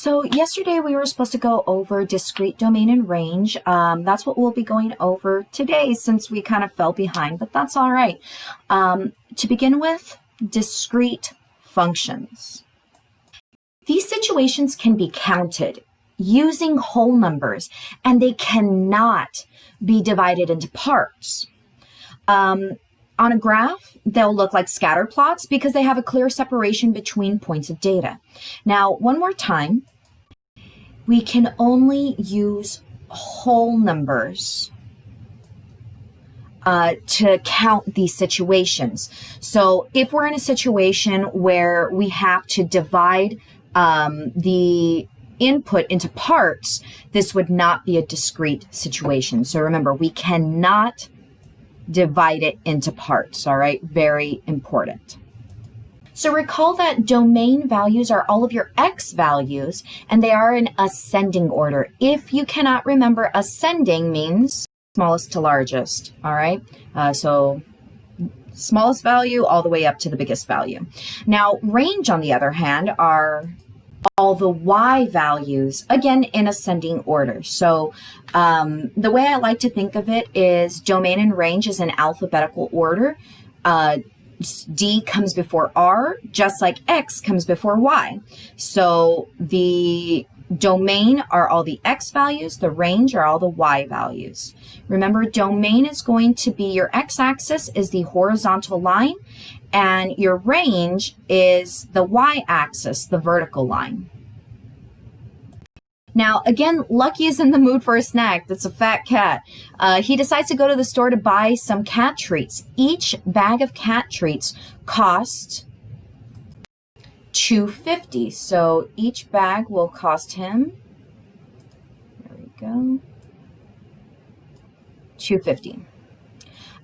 So yesterday we were supposed to go over discrete domain and range. That's what we'll be going over today since we kind of fell behind, but that's all right. To begin with, discrete functions. These situations can be counted using whole numbers, and they cannot be divided into parts. On a graph, they'll look like scatter plots because they have a clear separation between points of data. Now, one more time, we can only use whole numbers to count these situations. So if we're in a situation where we have to divide the input into parts, this would not be a discrete situation. So remember, we cannot divide it into parts, all right? Very important. So recall that domain values are all of your X values, and they are in ascending order. If you cannot remember, ascending means smallest to largest, all right? So smallest value all the way up to the biggest value. Now, range, on the other hand, are all the Y values, again, in ascending order. So the way I like to think of it is domain and range is in alphabetical order. D comes before R, just like X comes before Y. So the domain are all the X values, the range are all the Y values. Remember, domain is going to be your X-axis is the horizontal line, and your range is the Y-axis, the vertical line. Now, again, Lucky is in the mood for a snack. That's a fat cat. He decides to go to the store to buy some cat treats. Each bag of cat treats costs $2.50. So each bag will cost him, there we go, $2.50.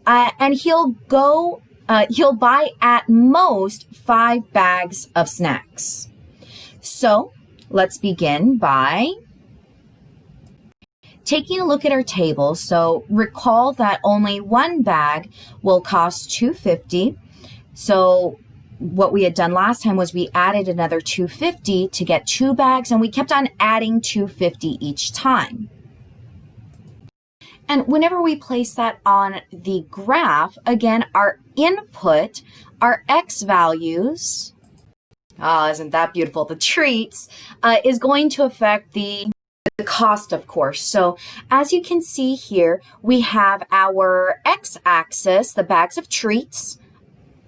And he'll buy at most 5 bags of snacks. So let's begin by taking a look at our table. So recall that only one bag will cost $2.50. So what we had done last time was we added another $2.50 to get 2 bags, and we kept on adding $2.50 each time. And whenever we place that on the graph, again, our input, our X values, isn't that beautiful? The treats is going to affect the cost, of course. So as you can see here, we have our X-axis, the bags of treats,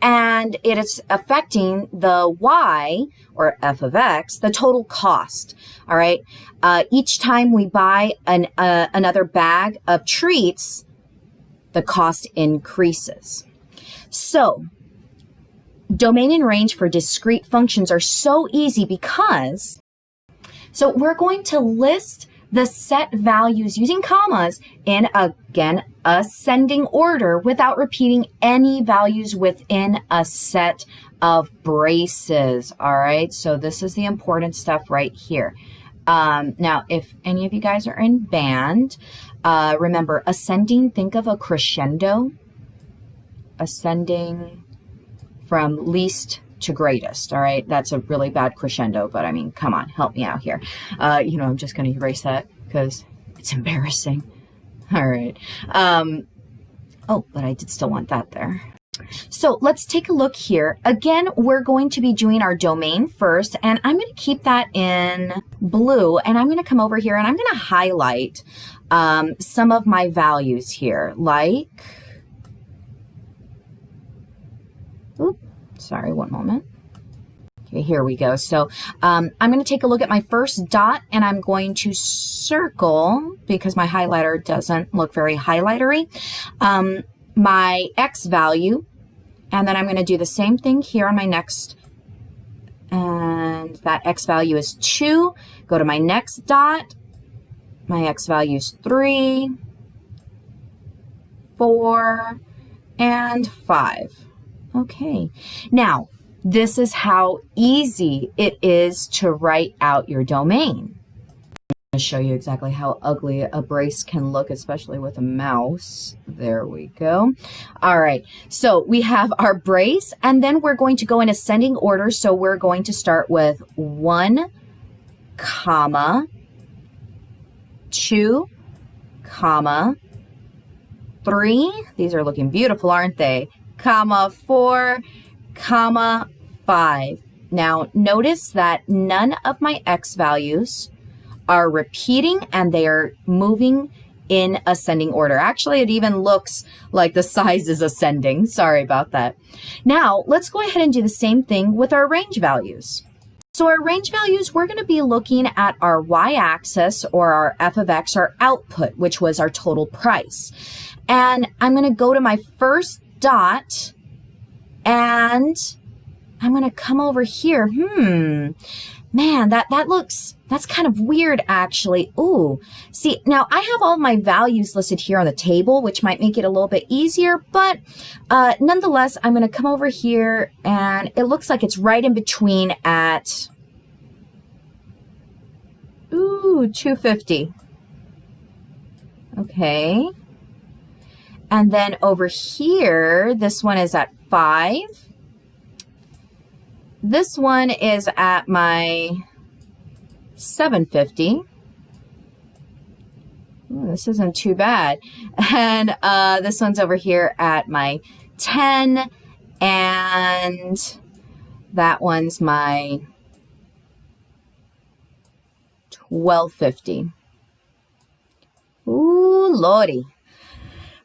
and it is affecting the Y, or f of X, the total cost. All right. Each time we buy another bag of treats, the cost increases. So domain and range for discrete functions are so easy because, so we're going to list the set values using commas in, again, ascending order without repeating any values within a set of braces, all right? So this is the important stuff right here. Now, if any of you guys are in band, remember, ascending, think of a crescendo, ascending from least to greatest, all right? That's a really bad crescendo, but I mean, come on, help me out here. I'm just going to erase that because it's embarrassing. All right. Oh, but I did still want that there. So let's take a look here. Again, we're going to be doing our domain first, and I'm going to keep that in blue, and I'm going to come over here and I'm going to highlight some of my values here, like, sorry, one moment. Okay, here we go. So I'm going to take a look at my first dot, and I'm going to circle, because my highlighter doesn't look very highlightery, my X value, and then I'm going to do the same thing here on my next, and that X value is 2. Go to my next dot. My X value is 3, 4, and 5. Okay, now this is how easy it is to write out your domain. I'm going to show you exactly how ugly a brace can look, especially with a mouse. There we go. All right, so we have our brace, and then we're going to go in ascending order. So we're going to start with 1, comma, 2, comma, 3. These are looking beautiful, aren't they? Comma, 4, comma, 5. Now, notice that none of my x values are repeating and they are moving in ascending order. Actually, it even looks like the size is ascending. Sorry about that. Now, let's go ahead and do the same thing with our range values. So our range values, we're going to be looking at our y-axis or our f of x, our output, which was our total price. And I'm going to go to my first dot and I'm going to come over here. Man, that's kind of weird, actually. Ooh, see, now I have all my values listed here on the table, which might make it a little bit easier, but nonetheless, I'm going to come over here, and it looks like it's right in between at, $2.50. Okay. And then over here, this one is at 5. This one is at my $7.50. This isn't too bad. And this one's over here at my 10, and that one's my $12.50. Ooh, lordy.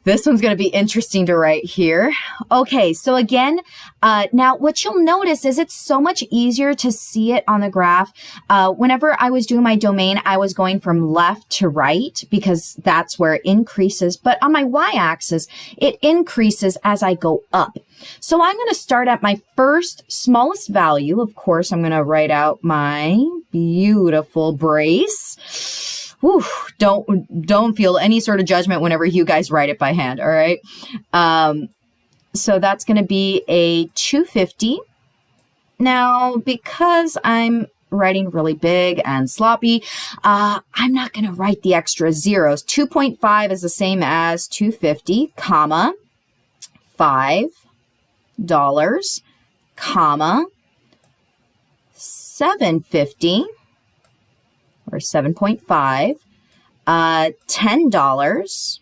This one's going to be interesting to write here. Okay, so again, now what you'll notice is it's so much easier to see it on the graph. Whenever I was doing my domain, I was going from left to right because that's where it increases. But on my y-axis, it increases as I go up. So I'm going to start at my first smallest value. Of course, I'm going to write out my beautiful brace. Whew, don't feel any sort of judgment whenever you guys write it by hand, all right? So that's going to be a $2.50. Now, because I'm writing really big and sloppy, I'm not going to write the extra zeros. 2.5 is the same as $2.50, comma, $5, comma, $7.50. Or 7.5, $10,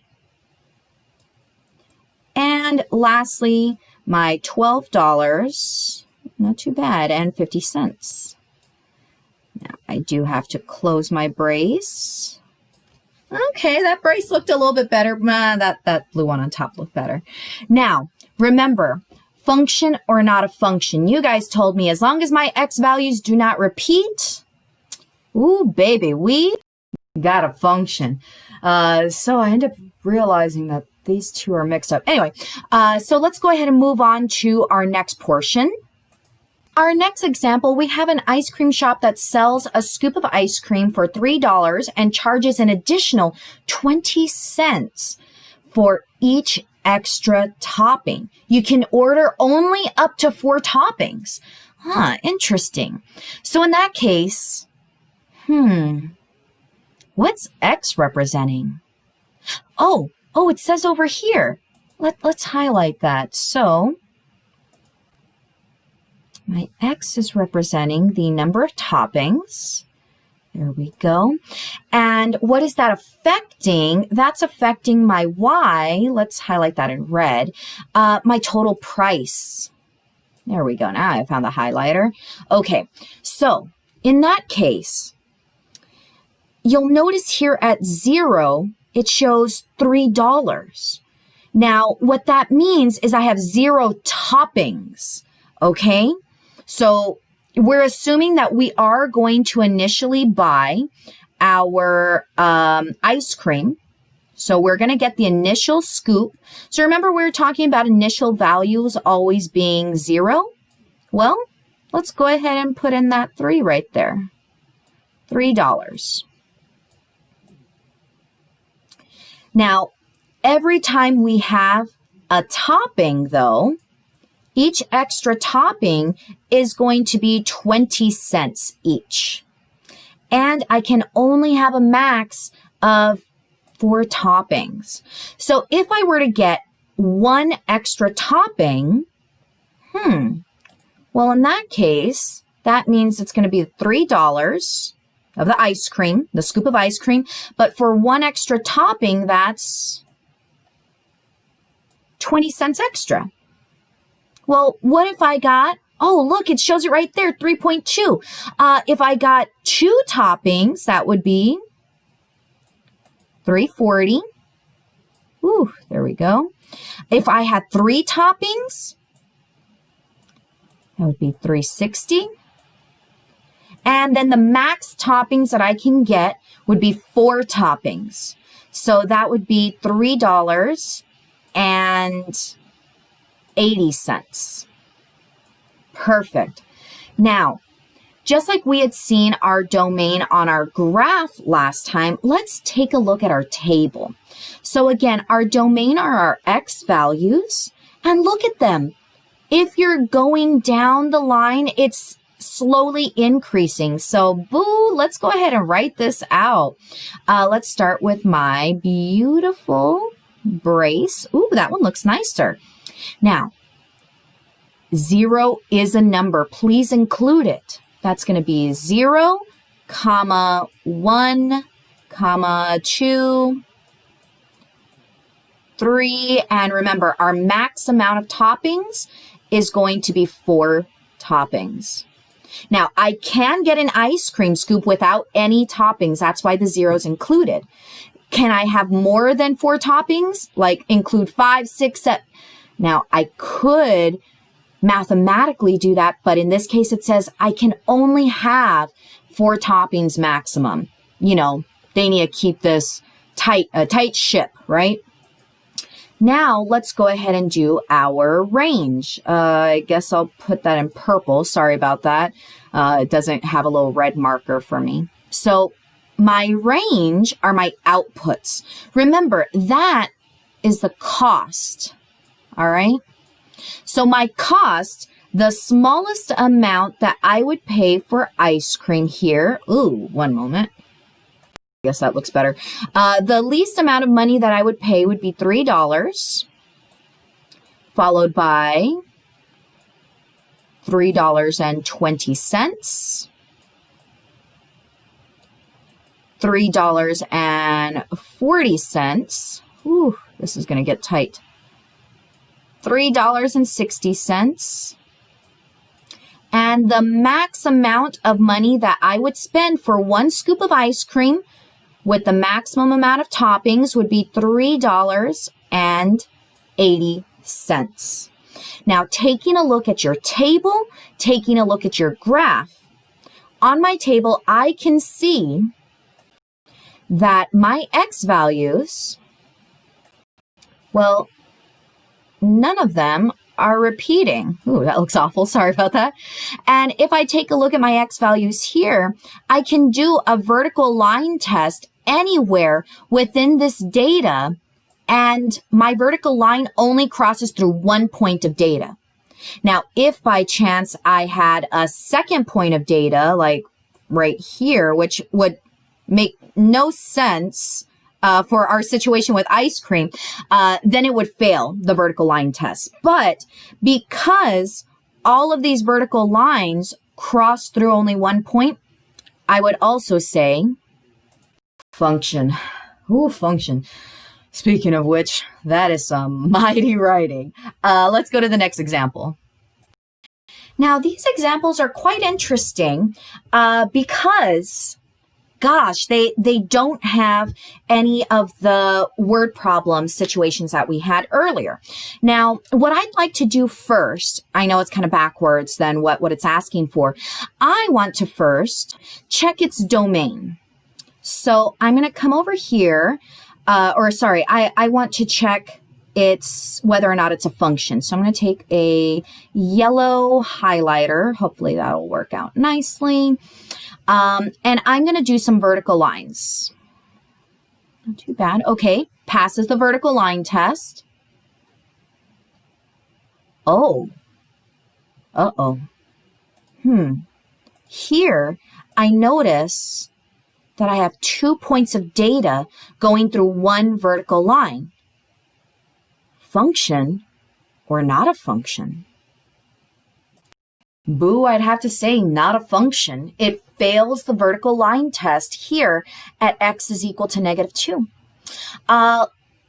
and lastly, my $12, not too bad, and 50 cents. Now, I do have to close my brace. Okay, that brace looked a little bit better. That blue one on top looked better. Now, remember, function or not a function. You guys told me as long as my x values do not repeat, ooh, baby, we got a function. So I end up realizing that these two are mixed up. Anyway, so let's go ahead and move on to our next portion. Our next example, we have an ice cream shop that sells a scoop of ice cream for $3 and charges an additional 20 cents for each extra topping. You can order only up to 4 toppings. Interesting. So in that case, what's X representing? Oh, it says over here. Let's highlight that. So my X is representing the number of toppings. There we go. And what is that affecting? That's affecting my Y. Let's highlight that in red. My total price. There we go. Now I found the highlighter. Okay, so in that case, you'll notice here at 0, it shows $3. Now, what that means is I have 0 toppings, okay? So we're assuming that we are going to initially buy our ice cream. So we're going to get the initial scoop. So remember we were talking about initial values always being 0? Well, let's go ahead and put in that 3 right there. $3. Now, every time we have a topping, though, each extra topping is going to be 20 cents each. And I can only have a max of 4 toppings. So if I were to get 1 extra topping, well, in that case, that means it's going to be $3 of the ice cream, the scoop of ice cream. But for one extra topping, that's 20 cents extra. Well, what if I got, oh, look, it shows it right there, 3.2. If I got 2 toppings, that would be 340. Ooh, there we go. If I had 3 toppings, that would be 360. And then the max toppings that I can get would be 4 toppings. So that would be $3.80. Perfect. Now, just like we had seen our domain on our graph last time, let's take a look at our table. So again, our domain are our X values, and look at them. If you're going down the line, it's slowly increasing. So boo, let's go ahead and write this out. Let's start with my beautiful brace. Ooh, that one looks nicer. Now, 0 is a number. Please include it. That's going to be 0, 1, 2, 3. And remember, our max amount of toppings is going to be 4 toppings. Now, I can get an ice cream scoop without any toppings. That's why the 0 is included. Can I have more than 4 toppings? Like include 5, 6, 7. Now, I could mathematically do that, but in this case, it says I can only have 4 toppings maximum. You know, they need to keep this tight, a tight ship, right? Now, let's go ahead and do our range. I guess I'll put that in purple. Sorry about that. It doesn't have a little red marker for me. So my range are my outputs. Remember, that is the cost. All right? So my cost, the smallest amount that I would pay for ice cream here. Ooh, one moment. I guess that looks better. The least amount of money that I would pay would be $3, followed by $3.20, $3.40. Ooh, this is going to get tight. $3.60. And the max amount of money that I would spend for one scoop of ice cream with the maximum amount of toppings would be $3.80. Now, taking a look at your table, taking a look at your graph, on my table, I can see that my X values, well, none of them are repeating. Ooh, that looks awful. Sorry about that. And if I take a look at my X values here, I can do a vertical line test anywhere within this data, and my vertical line only crosses through one point of data. Now, if by chance I had a second point of data, like right here, which would make no sense for our situation with ice cream, then it would fail the vertical line test. But because all of these vertical lines cross through only one point, I would also say function. Ooh, function. Speaking of which, that is some mighty writing. Let's go to the next example. Now, these examples are quite interesting because, gosh, they don't have any of the word problem situations that we had earlier. Now, what I'd like to do first, I know it's kind of backwards than what it's asking for. I want to first check its domain. So I'm going to come over here, I want to check it's whether or not it's a function. So I'm going to take a yellow highlighter. Hopefully that'll work out nicely. And I'm going to do some vertical lines. Not too bad. Okay, passes the vertical line test. Oh. Uh-oh. Here, I notice that I have 2 points of data going through one vertical line. Function or not a function? Boo, I'd have to say not a function. It fails the vertical line test here at x is equal to -2.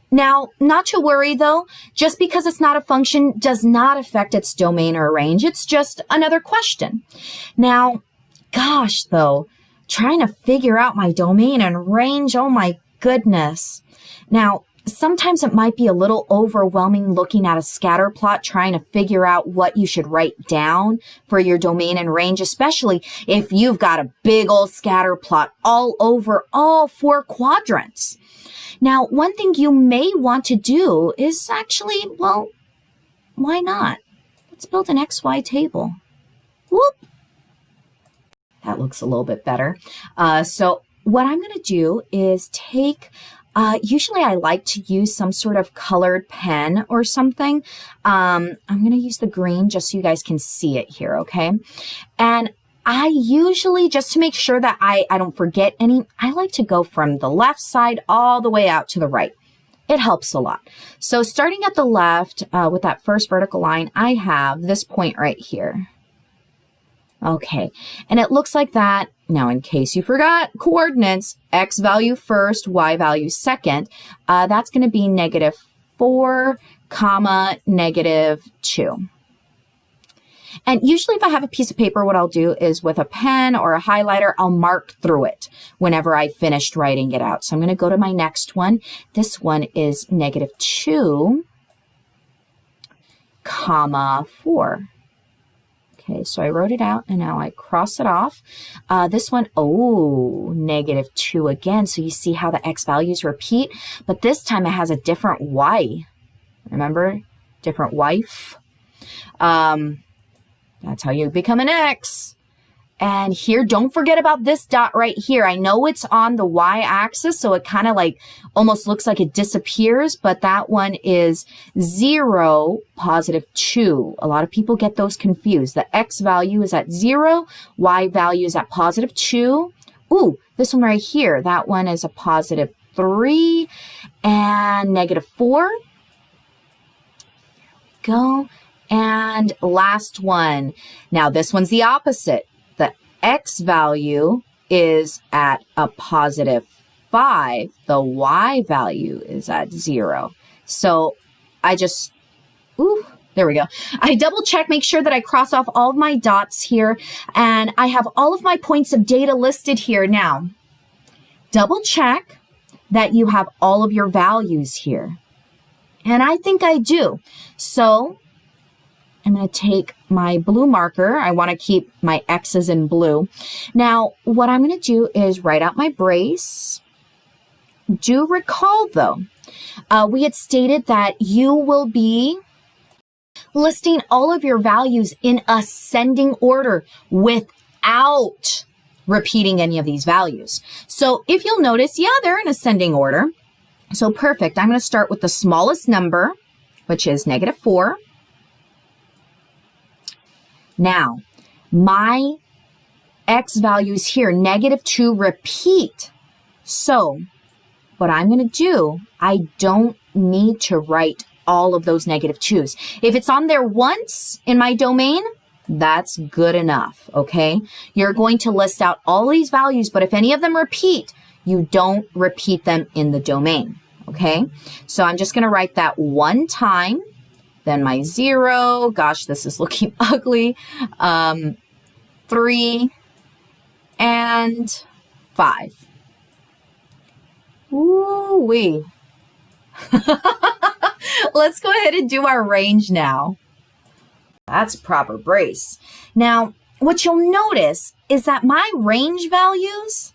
Now, not to worry though, just because it's not a function does not affect its domain or range. It's just another question. Now, gosh, though, trying to figure out my domain and range, oh my goodness. Now, sometimes it might be a little overwhelming looking at a scatter plot, trying to figure out what you should write down for your domain and range, especially if you've got a big old scatter plot all over all 4 quadrants. Now, one thing you may want to do is actually, well, why not? Let's build an XY table. Whoop. That looks a little bit better. So what I'm going to do is take, usually I like to use some sort of colored pen or something. I'm going to use the green just so you guys can see it here, okay? And I usually, just to make sure that I don't forget any, I like to go from the left side all the way out to the right. It helps a lot. So starting at the left with that first vertical line, I have this point right here. Okay, and it looks like that. Now, in case you forgot coordinates, x value first, y value second, that's going to be -4, -2. And usually if I have a piece of paper, what I'll do is with a pen or a highlighter, I'll mark through it whenever I finished writing it out. So I'm going to go to my next one. This one is -2, 4. Okay, so I wrote it out and now I cross it off. This one, oh, -2 again. So you see how the x values repeat, but this time it has a different y. Remember? Different wife. That's how you become an X. And here, don't forget about this dot right here. I know it's on the y-axis, so it kind of like almost looks like it disappears, but that one is 0, +2. A lot of people get those confused. The x value is at 0, y value is at +2. Ooh, this one right here, that one is a +3 and -4. Go. And last one. Now this one's the opposite. The x value is at a +5. The y value is at 0. So I just, ooh, there we go. I double check, make sure that I cross off all of my dots here, and I have all of my points of data listed here. Now, double check that you have all of your values here. And I think I do. So I'm going to take my blue marker. I want to keep my X's in blue. Now, what I'm going to do is write out my brace. Do recall, though, we had stated that you will be listing all of your values in ascending order without repeating any of these values. So if you'll notice, yeah, they're in ascending order. So perfect. I'm going to start with the smallest number, which is -4. Now, my x values here, -2, repeat. So what I'm going to do, I don't need to write all of those -2s. If it's on there once in my domain, that's good enough, okay? You're going to list out all these values, but if any of them repeat, you don't repeat them in the domain, okay? So I'm just going to write that one time. Then my 0, gosh, this is looking ugly, 3, and 5. Ooh-wee. Let's go ahead and do our range now. That's a proper brace. Now, what you'll notice is that my range values,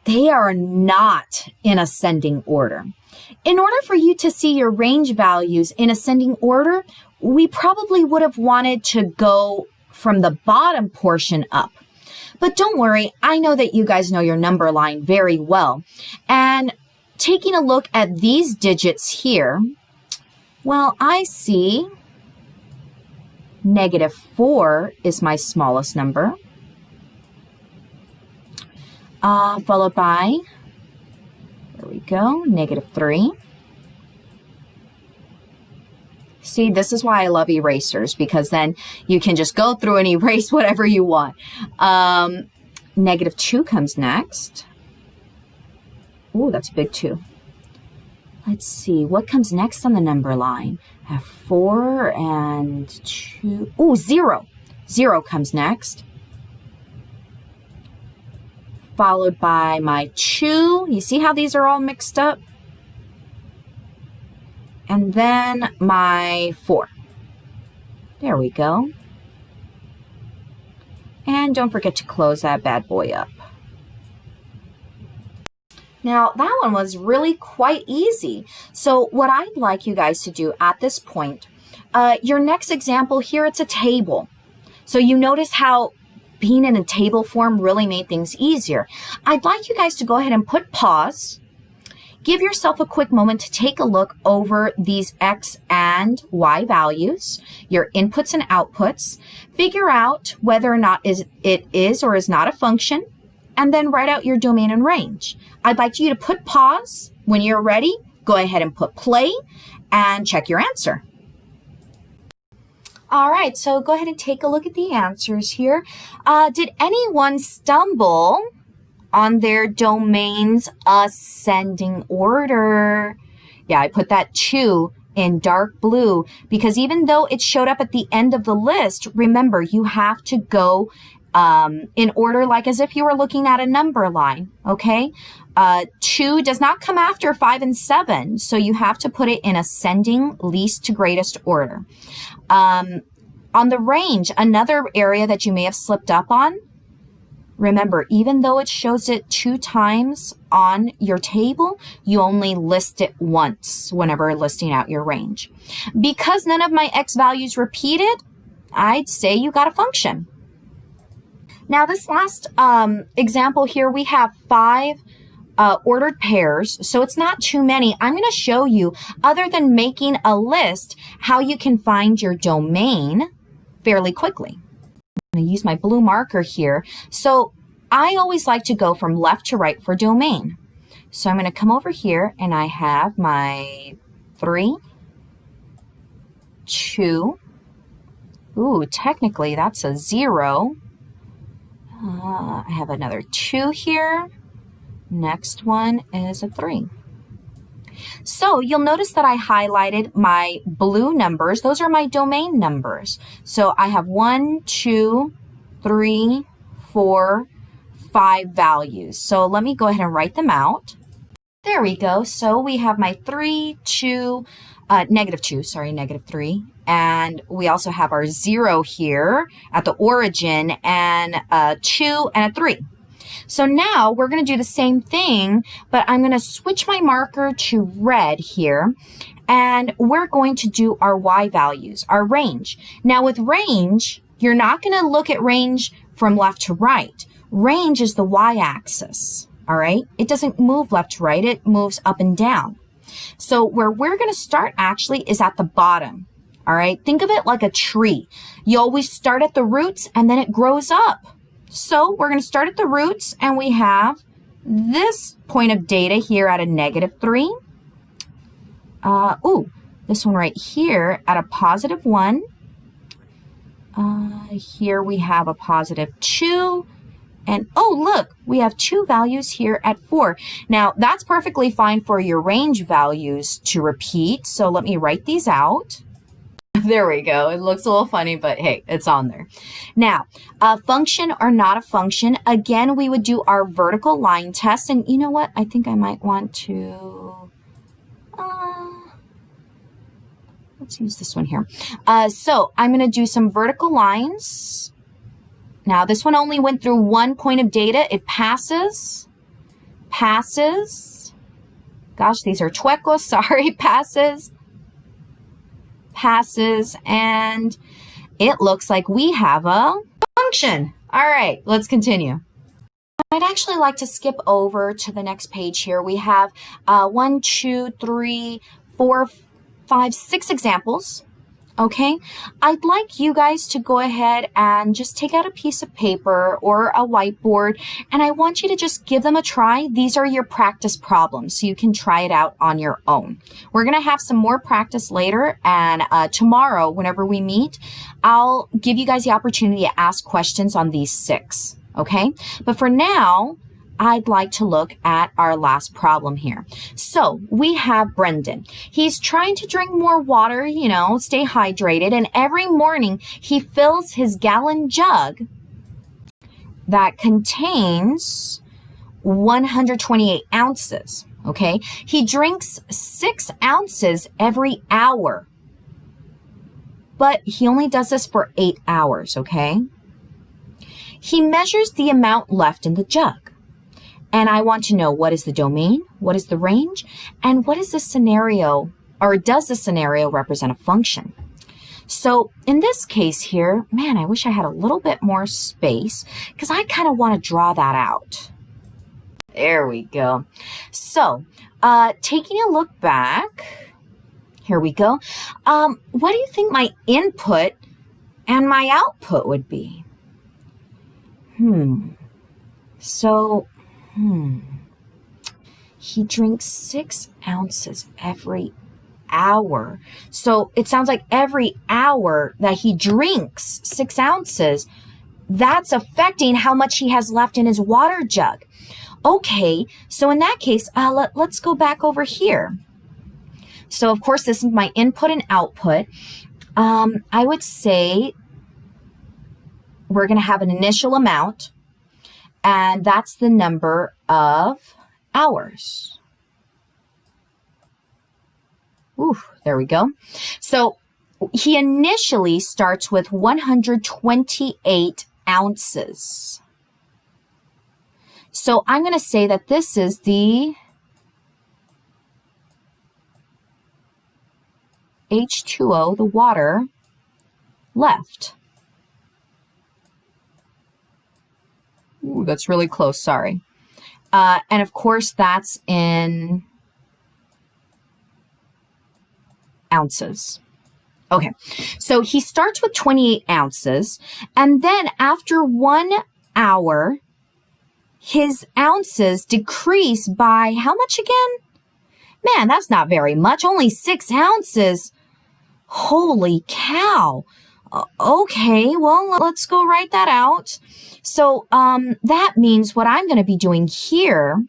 they are not in ascending order. In order for you to see your range values in ascending order, we probably would have wanted to go from the bottom portion up. But don't worry, I know that you guys know your number line very well. And taking a look at these digits here, well, I see -4 is my smallest number, followed by, there we go, -3, See, this is why I love erasers, because then you can just go through and erase whatever you want. -2 comes next. Ooh, that's a big 2. Let's see, what comes next on the number line? I have 4 and 2. Ooh, 0. 0 comes next. Followed by my 2. You see how these are all mixed up? And then my 4. There we go. And don't forget to close that bad boy up. Now, that one was really quite easy. So what I'd like you guys to do at this point, your next example here, it's a table. So you notice how being in a table form really made things easier. I'd like you guys to go ahead and put pause. Give yourself a quick moment to take a look over these X and Y values, your inputs and outputs. Figure out whether or not it is or is not a function, and then write out your domain and range. I'd like you to put pause. When you're ready, go ahead and put play and check your answer. All right, so go ahead and take a look at the answers here. Did anyone stumble on their domain's ascending order? Yeah, I put that 2 in dark blue because even though it showed up at the end of the list, remember, you have to go in order like as if you were looking at a number line, okay? 2 does not come after 5 and 7, so you have to put it in ascending least to greatest order. On the range, another area that you may have slipped up on, remember, even though it shows it 2 times on your table, you only list it once whenever listing out your range. Because none of my X values repeated, I'd say you got a function. Now this last example here, we have 5 ordered pairs, so it's not too many. I'm going to show you, other than making a list, how you can find your domain fairly quickly. I'm going to use my blue marker here. So I always like to go from left to right for domain. So I'm going to come over here and I have my 3, 2. Ooh, technically that's a 0. I have another 2 here. Next one is a 3. So you'll notice that I highlighted my blue numbers. Those are my domain numbers. So I have 1, 2, 3, 4, 5 values. So let me go ahead and write them out. There we go. So we have my 3, 2, -3. And we also have our 0 here at the origin, and a 2 and a 3. So now we're going to do the same thing, but I'm going to switch my marker to red here, and we're going to do our Y values, our range. Now with range, you're not going to look at range from left to right. Range is the Y-axis, all right? It doesn't move left to right, it moves up and down. So where we're going to start actually is at the bottom, all right? Think of it like a tree. You always start at the roots and then it grows up. So we're going to start at the roots, and we have this point of data here at a -3. This one right here at a +1. Here we have a +2. And oh, look, we have 2 values here at 4. Now, that's perfectly fine for your range values to repeat. So let me write these out. There we go. It looks a little funny, but hey, it's on there. Now, a function or not a function, again, we would do our vertical line test. And you know what? I think I might want to, let's use this one here. So I'm going to do some vertical lines. Now, this one only went through 1 point of data. It passes. Gosh, these are chuecos. Sorry, passes, and it looks like we have a function. All right, let's continue. I'd actually like to skip over to the next page here. We have 1, 2, 3, 4, 5, 6 examples. Okay, I'd like you guys to go ahead and just take out a piece of paper or a whiteboard, and I want you to just give them a try. These are your practice problems, so you can try it out on your own. We're going to have some more practice later, and tomorrow, whenever we meet, I'll give you guys the opportunity to ask questions on these 6, okay? But for now, I'd like to look at our last problem here. So we have Brendan. He's trying to drink more water, stay hydrated. And every morning he fills his gallon jug that contains 128 ounces. Okay. He drinks 6 ounces every hour, but he only does this for 8 hours. Okay. He measures the amount left in the jug. And I want to know, what is the domain, what is the range, and what is the scenario, or does the scenario represent a function? So in this case here, man, I wish I had a little bit more space because I kind of want to draw that out. There we go. So taking a look back, here we go. What do you think my input and my output would be? He drinks 6 ounces every hour. So it sounds like every hour that he drinks 6 ounces, that's affecting how much he has left in his water jug. Okay, so in that case, let's go back over here. So of course, this is my input and output. I would say we're going to have an initial amount, and that's the number of hours. There we go. So he initially starts with 128 ounces. So I'm going to say that this is the H2O, the water, left. That's really close, sorry. And of course, that's in ounces. Okay, so he starts with 28 ounces, and then after 1 hour, his ounces decrease by how much again? Man, that's not very much, only 6 ounces. Holy cow. Okay, well, let's go write that out. So that means what I'm going to be doing here.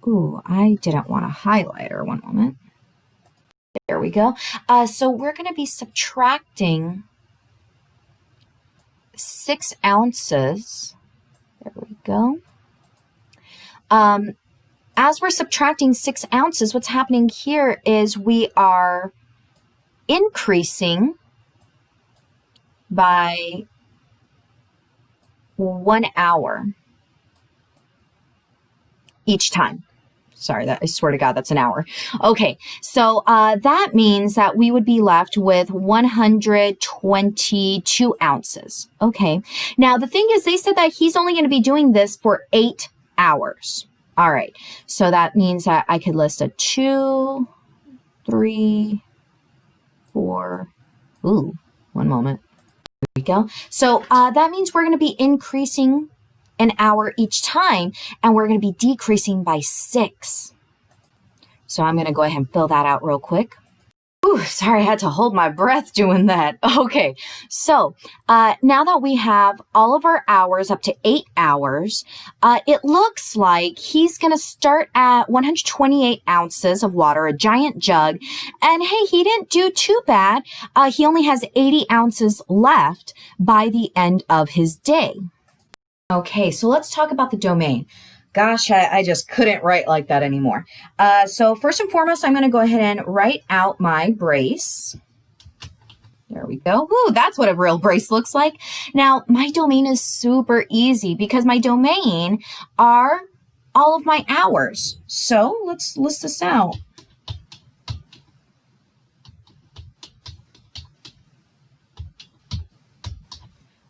I didn't want a highlighter. One moment. There we go. So we're going to be subtracting 6 ounces. There we go. As we're subtracting 6 ounces, what's happening here is we are increasing by 1 hour each time. Sorry, I swear to God, that's an hour. Okay, so that means that we would be left with 122 ounces. Okay, now the thing is, they said that he's only going to be doing this for 8 hours. All right, so that means that I could list a 2, 3, 4. One moment. There we go. So that means we're going to be increasing an hour each time, and we're going to be decreasing by 6. So I'm going to go ahead and fill that out real quick. Sorry, I had to hold my breath doing that. Okay, so now that we have all of our hours up to 8 hours, it looks like he's going to start at 128 ounces of water, a giant jug. And hey, he didn't do too bad. He only has 80 ounces left by the end of his day. Okay, so let's talk about the domain. Gosh, I just couldn't write like that anymore. So first and foremost, I'm going to go ahead and write out my brace. There we go. That's what a real brace looks like. Now, my domain is super easy because my domain are all of my hours. So let's list this out.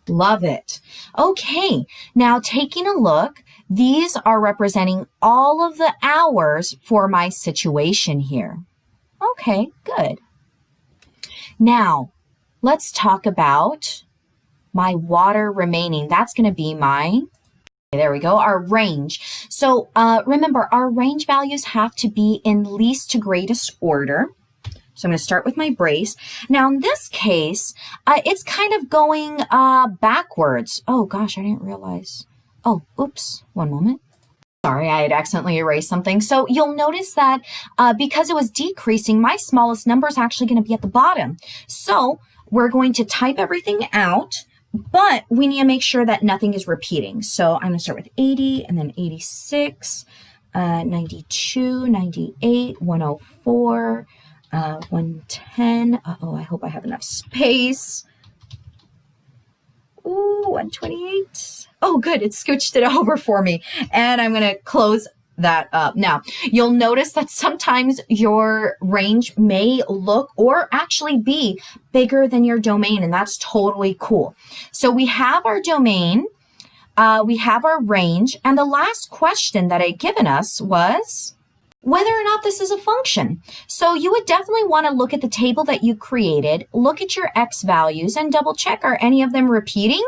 Love it. Okay, now taking a look, these are representing all of the hours for my situation here. Okay, good. Now, let's talk about my water remaining. That's going to be my, there we go, our range. So remember, our range values have to be in least to greatest order. So I'm going to start with my brace. Now, in this case, it's kind of going backwards. Oh, gosh, I didn't realize. Oh, oops, one moment. Sorry, I had accidentally erased something. So you'll notice that because it was decreasing, my smallest number is actually going to be at the bottom. So we're going to type everything out, but we need to make sure that nothing is repeating. So I'm going to start with 80 and then 86, 92, 98, 104, 110. Uh-oh, I hope I have enough space. Ooh, 128. Oh, good. It scooched it over for me. And I'm going to close that up. Now, you'll notice that sometimes your range may look or actually be bigger than your domain, and that's totally cool. So we have our domain, we have our range, and the last question that it given us was whether or not this is a function. So you would definitely want to look at the table that you created, look at your x values, and double check, are any of them repeating?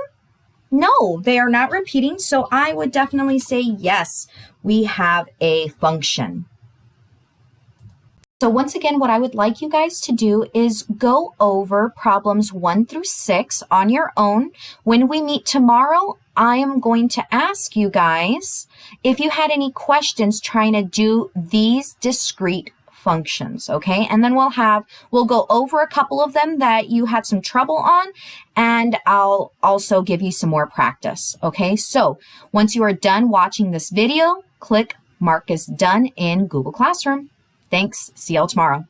No, they are not repeating, so I would definitely say yes, we have a function. So once again, what I would like you guys to do is go over problems 1 through 6 on your own. When we meet tomorrow, I am going to ask you guys if you had any questions trying to do these discrete functions, okay? And then we'll go over a couple of them that you had some trouble on, and I'll also give you some more practice, okay? So once you are done watching this video, click Mark as done in Google Classroom. Thanks. See y'all tomorrow.